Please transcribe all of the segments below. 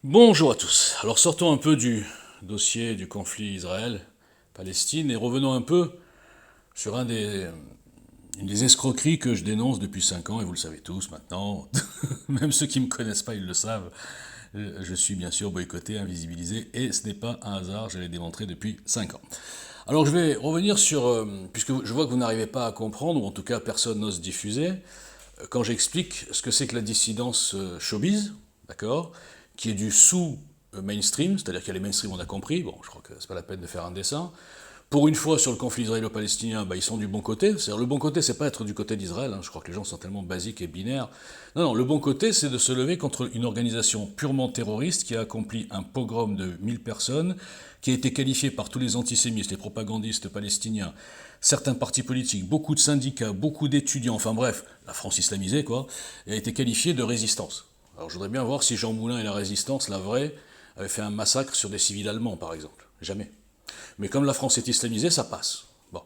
Bonjour à tous. Alors sortons un peu du dossier du conflit Israël-Palestine et revenons un peu sur une des escroqueries que je dénonce depuis 5 ans, et vous le savez tous maintenant, même ceux qui ne me connaissent pas, ils le savent. Je suis bien sûr boycotté, invisibilisé, et ce n'est pas un hasard, je l'ai démontré depuis 5 ans. Alors je vais revenir sur, puisque je vois que vous n'arrivez pas à comprendre, ou en tout cas personne n'ose diffuser, quand j'explique ce que c'est que la dissidence showbiz, d'accord, qui est du sous-mainstream, c'est-à-dire qu'il y a les mainstream, on a compris, bon, je crois que c'est pas la peine de faire un dessin. Pour une fois, sur le conflit israélo-palestinien, ils sont du bon côté. C'est-à-dire, le bon côté, c'est pas être du côté d'Israël, je crois que les gens sont tellement basiques et binaires. Non, non, le bon côté, c'est de se lever contre une organisation purement terroriste qui a accompli un pogrom de 1000 personnes, qui a été qualifié par tous les antisémites, les propagandistes palestiniens, certains partis politiques, beaucoup de syndicats, beaucoup d'étudiants, enfin bref, la France islamisée, quoi, et a été qualifié de résistance. Alors je voudrais bien voir si Jean Moulin et la résistance, la vraie, avaient fait un massacre sur des civils allemands, par exemple. Jamais. Mais comme la France est islamisée, ça passe. Bon.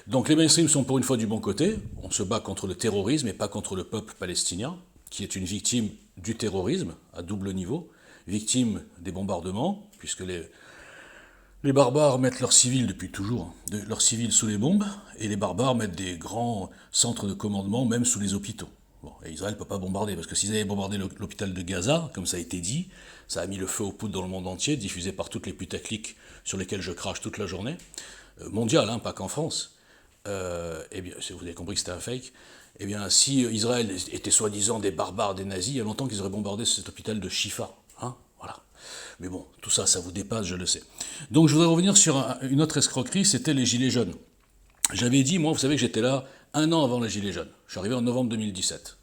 Donc les mainstreams sont pour une fois du bon côté. On se bat contre le terrorisme et pas contre le peuple palestinien, qui est une victime du terrorisme, à double niveau, victime des bombardements, puisque les barbares mettent leurs civils depuis toujours, leurs civils sous les bombes, et les barbares mettent des grands centres de commandement, même sous les hôpitaux. Bon, et Israël ne peut pas bombarder, parce que s'ils avaient bombardé l'hôpital de Gaza, comme ça a été dit, ça a mis le feu aux poudres dans le monde entier, diffusé par toutes les putaclics sur lesquelles je crache toute la journée, mondial, pas qu'en France. Eh bien, vous avez compris que c'était un fake. Eh bien, si Israël était soi-disant des barbares, des nazis, il y a longtemps qu'ils auraient bombardé cet hôpital de Shifa. Voilà. Mais bon, tout ça, ça vous dépasse, je le sais. Donc je voudrais revenir sur une autre escroquerie, c'était les Gilets jaunes. J'avais dit, moi, vous savez que j'étais là 1 an avant les Gilets jaunes. Je suis arrivé en novembre 2017.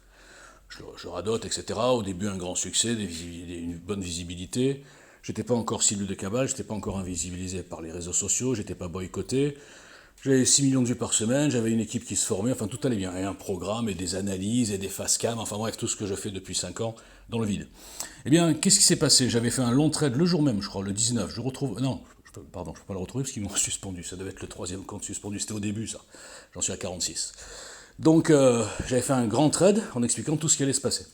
Je radote, etc. Au début, un grand succès, une bonne visibilité. J'étais pas encore cible de cabale, j'étais pas encore invisibilisé par les réseaux sociaux, j'étais pas boycotté. J'avais 6 millions de vues par semaine, j'avais une équipe qui se formait, enfin tout allait bien. Et un programme, et des analyses, et des face cam, enfin bref, tout ce que je fais depuis 5 ans dans le vide. Eh bien, qu'est-ce qui s'est passé? J'avais fait un long trade le jour même, je crois, le 19. Je retrouve. Non, pardon, je ne peux pas le retrouver parce qu'ils m'ont suspendu. Ça devait être le troisième compte suspendu, c'était au début, ça. J'en suis à 46. Donc, j'avais fait un grand trade en expliquant tout ce qui allait se passer.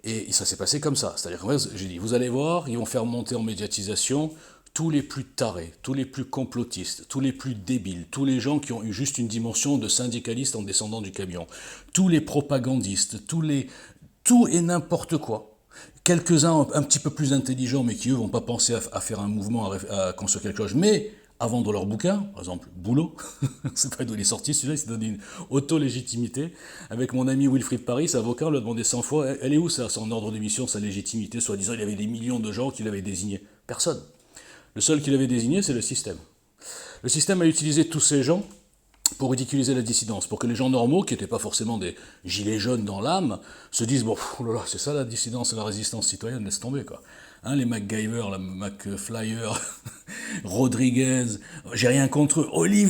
Et ça s'est passé comme ça. C'est-à-dire qu'en fait, j'ai dit, vous allez voir, ils vont faire monter en médiatisation tous les plus tarés, tous les plus complotistes, tous les plus débiles, tous les gens qui ont eu juste une dimension de syndicaliste en descendant du camion, tous les propagandistes, tout et n'importe quoi. Quelques-uns un petit peu plus intelligents, mais qui eux vont pas penser à faire un mouvement, à construire quelque chose, mais à vendre leurs bouquins, par exemple Boulot, c'est pas d'où il est sorti celui-là, il s'est donné une auto-légitimité. Avec mon ami Wilfried Paris, avocat, on lui a demandé 100 fois, elle est où ça, son ordre d'émission, sa légitimité, soi-disant il y avait des millions de gens qui l'avaient désigné. Personne. Le seul qui l'avait désigné, c'est le système. Le système a utilisé tous ces gens pour ridiculiser la dissidence, pour que les gens normaux, qui n'étaient pas forcément des gilets jaunes dans l'âme, se disent, bon, oh là là, c'est ça la dissidence et la résistance citoyenne, laisse tomber, quoi. Les MacGyver, la MacFlyer, Rodriguez, j'ai rien contre eux, Oli,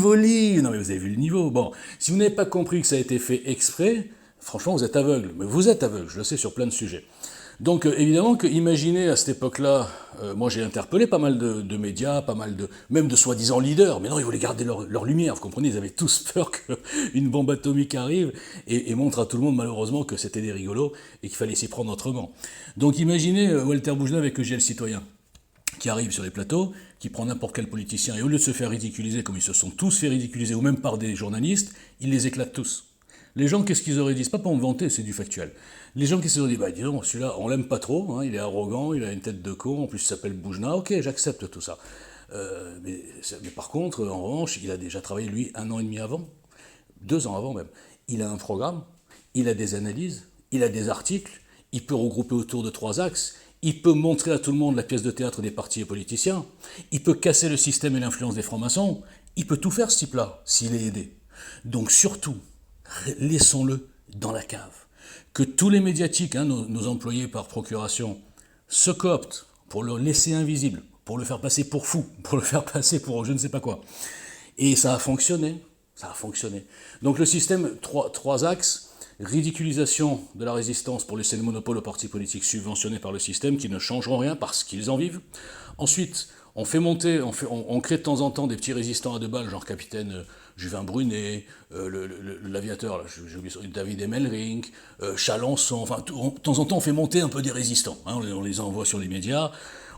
non mais vous avez vu le niveau. Bon, si vous n'avez pas compris que ça a été fait exprès, franchement vous êtes aveugle, mais vous êtes aveugle, je le sais sur plein de sujets. Donc évidemment que imaginez à cette époque-là, moi j'ai interpellé pas mal de médias, pas mal même de soi-disant leaders, mais non, ils voulaient garder leur lumière, vous comprenez, ils avaient tous peur qu'une bombe atomique arrive et montre à tout le monde malheureusement que c'était des rigolos et qu'il fallait s'y prendre autrement. Donc imaginez Walter Boujna avec EGL Citoyen, qui arrive sur les plateaux, qui prend n'importe quel politicien, et au lieu de se faire ridiculiser comme ils se sont tous fait ridiculiser, ou même par des journalistes, il les éclate tous. Les gens, qu'est-ce qu'ils auraient dit? C'est pas pour me vanter, c'est du factuel. Les gens, qu'est-ce qu'ils auraient dit? Dis donc, celui-là, on l'aime pas trop, il est arrogant, il a une tête de con, en plus il s'appelle Boujna, ok, j'accepte tout ça. Mais par contre, en revanche, il a déjà travaillé, lui, 1 an et demi avant, 2 ans avant même. Il a un programme, il a des analyses, il a des articles, il peut regrouper autour de 3 axes, il peut montrer à tout le monde la pièce de théâtre des partis et politiciens, il peut casser le système et l'influence des francs-maçons, il peut tout faire ce type-là, s'il est aidé. Donc surtout, laissons-le dans la cave. Que tous les médiatiques, nos employés par procuration, se cooptent pour le laisser invisible, pour le faire passer pour fou, pour le faire passer pour je ne sais pas quoi. Et ça a fonctionné. Ça a fonctionné. Donc le système, trois axes. Ridiculisation de la résistance pour laisser le monopole aux partis politiques subventionnés par le système qui ne changeront rien parce qu'ils en vivent. Ensuite, on fait monter, on crée de temps en temps des petits résistants à 2 balles, genre capitaine Juvin Brunet, l'aviateur, là, j'ai oublié, David Emmelring, Chalençon, enfin, de temps en temps, on fait monter un peu des résistants. Hein, on les envoie sur les médias.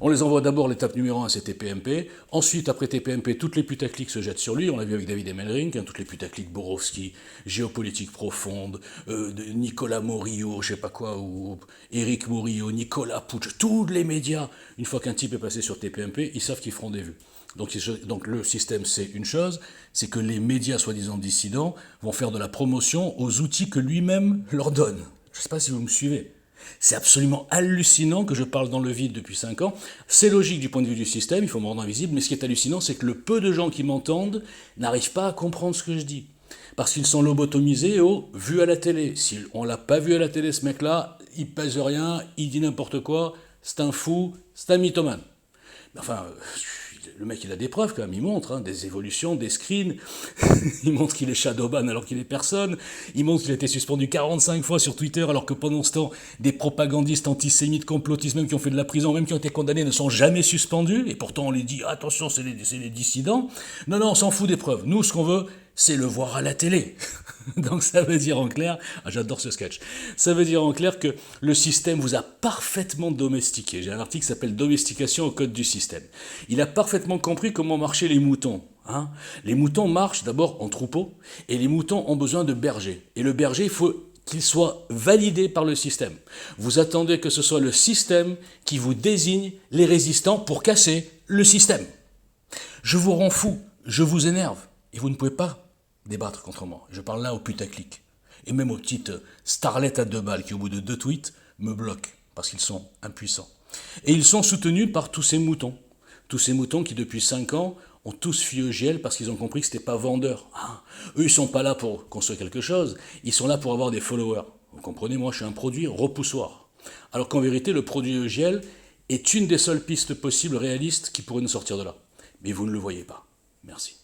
On les envoie d'abord, l'étape numéro 1, c'est TPMP. Ensuite, après TPMP, toutes les putaclics se jettent sur lui. On l'a vu avec David Emmelring, hein, toutes les putaclics Borowski, géopolitique profonde, Nicolas Morillo, je sais pas quoi, ou Éric Morillo, Nicolas Puig, tous les médias, une fois qu'un type est passé sur TPMP, ils savent qu'ils feront des vues. Donc le système, c'est une chose, c'est que les médias soi-disant dissidents vont faire de la promotion aux outils que lui-même leur donne. Je ne sais pas si vous me suivez. C'est absolument hallucinant que je parle dans le vide depuis 5 ans. C'est logique du point de vue du système, il faut me rendre invisible, mais ce qui est hallucinant, c'est que le peu de gens qui m'entendent n'arrivent pas à comprendre ce que je dis. Parce qu'ils sont lobotomisés au vu à la télé. Si on l'a pas vu à la télé, ce mec-là, il pèse rien, il dit n'importe quoi, c'est un fou, c'est un mythomane. Mais enfin, le mec, il a des preuves quand même, il montre hein, des évolutions, des screens, il montre qu'il est shadowban alors qu'il est personne, il montre qu'il a été suspendu 45 fois sur Twitter alors que pendant ce temps, des propagandistes antisémites, complotistes, même qui ont fait de la prison, même qui ont été condamnés, ne sont jamais suspendus, et pourtant on les dit, attention, c'est les dissidents. Non, on s'en fout des preuves. Nous, ce qu'on veut, c'est le voir à la télé. Donc ça veut dire en clair, j'adore ce sketch, ça veut dire en clair que le système vous a parfaitement domestiqué. J'ai un article qui s'appelle Domestication au code du système. Il a parfaitement compris comment marchaient les moutons. Hein. Les moutons marchent d'abord en troupeau, et les moutons ont besoin de bergers. Et le berger, il faut qu'il soit validé par le système. Vous attendez que ce soit le système qui vous désigne les résistants pour casser le système. Je vous rends fou, je vous énerve, et vous ne pouvez pas débattre contre moi. Je parle là aux putaclic. Et même aux petites starlettes à 2 balles qui, au bout de 2 tweets, me bloquent parce qu'ils sont impuissants. Et ils sont soutenus par tous ces moutons. Tous ces moutons qui, depuis 5 ans, ont tous fui au GL parce qu'ils ont compris que c'était pas vendeur. Ah, eux, ils sont pas là pour construire quelque chose, ils sont là pour avoir des followers. Vous comprenez, moi, je suis un produit repoussoir. Alors qu'en vérité, le produit EGL est une des seules pistes possibles réalistes qui pourraient nous sortir de là. Mais vous ne le voyez pas. Merci.